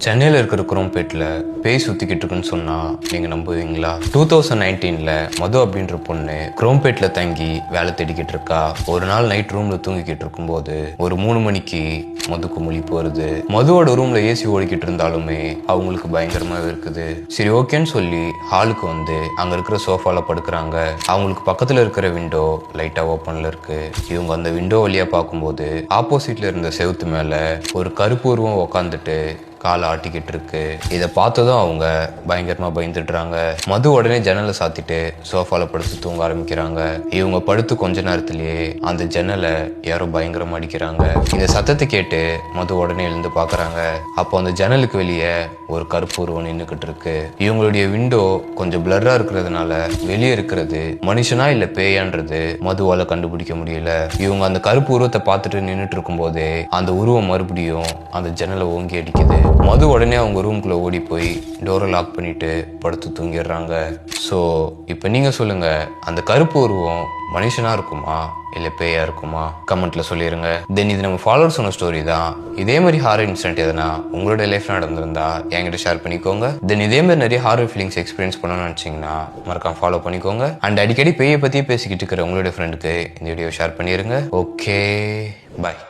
சென்னையில் இருக்கிற குரோம்பேட்டில் பேய் சுற்றிக்கிட்டு இருக்குன்னு சொன்னால் நீங்கள் நம்புவீங்களா? 2019 மது அப்படின்ற பொண்ணு குரோம்பேட்டில் தங்கி வேலை தேடிக்கிட்டு இருக்கா. ஒரு நாள் நைட் ரூமில் தூங்கிக்கிட்டு இருக்கும்போது ஒரு 3 மணிக்கு மதுக்கு முழிப்பு வருது. மதுவோட ரூமில் ஏசி ஓடிக்கிட்டு இருந்தாலுமே அவங்களுக்கு பயங்கரமாக இருக்குது. சரி ஓகேன்னு சொல்லி ஹாலுக்கு வந்து அங்கே இருக்கிற சோஃபாவில் படுக்கிறாங்க. அவங்களுக்கு பக்கத்தில் இருக்கிற விண்டோ லைட்டாக ஓப்பனில் இருக்கு. இவங்க அந்த விண்டோ வழியாக பார்க்கும்போது ஆப்போசிட்டில் இருந்த செவுத்து மேலே ஒரு கருப்பு உருவம் உக்காந்துட்டு காலை ஆட்டிக்கிட்டு இருக்கு. இதை பார்த்ததும் அவங்க பயங்கரமா பயந்துடுறாங்க. மது உடனே ஜன்னலை சாத்திட்டு சோஃபால படுத்து தூங்க ஆரம்பிக்கிறாங்க. இவங்க படுத்து கொஞ்ச நேரத்திலேயே அந்த ஜன்னலை யாரோ பயங்கரமா அடிக்கிறாங்க. இந்த சத்தத்தை கேட்டு மது உடனே எழுந்து பாக்குறாங்க. அப்போ அந்த ஜன்னலுக்கு வெளியே ஒரு கருப்பு உருவம் நின்றுகிட்டு இருக்கு. இவங்களுடைய விண்டோ கொஞ்சம் பிளர்ரா இருக்கிறதுனால வெளியே இருக்கிறது மனுஷனா இல்ல பேயான்றது மதுவால கண்டுபிடிக்க முடியல. இவங்க அந்த கருப்பு உருவத்தை பார்த்துட்டு நின்றுட்டு இருக்கும் போதே அந்த உருவம் மறுபடியும் அந்த ஜன்னலை ஓங்கி அடிக்குது. மது உடனே அவங்க ரூம்குள்ள ஓடி போய் டோரை லாக் பண்ணிட்டு படுத்து தூங்கிடுறாங்க. ஸோ இப்போ நீங்க சொல்லுங்க, அந்த கருப்பு உருவம் மனுஷனா இருக்குமா இல்லை பேயா இருக்குமா? கமெண்ட்ல சொல்லிடுங்க. தென் இது நம்ம ஃபாலோவர் சொன்ன ஸ்டோரி தான். இதே மாதிரி ஹாரர் இன்சிடென்ட் எதனா உங்களோட லைஃப்ல நடந்திருந்தா என்கிட்ட ஷேர் பண்ணிக்கோங்க. தென் இதே மாதிரி நிறைய ஹாரர் ஃபீலிங்ஸ் எக்ஸ்பீரியன்ஸ் பண்ணணும்னு நினச்சிங்கன்னா மறக்காம ஃபாலோ பண்ணிக்கோங்க. அண்ட் அடிக்கடி பேயை பற்றியே பேசிக்கிட்டு இருக்கிற உங்களோட ஃப்ரெண்டுக்கு இந்த வீடியோ ஷேர் பண்ணிடுங்க. ஓகே, பாய்.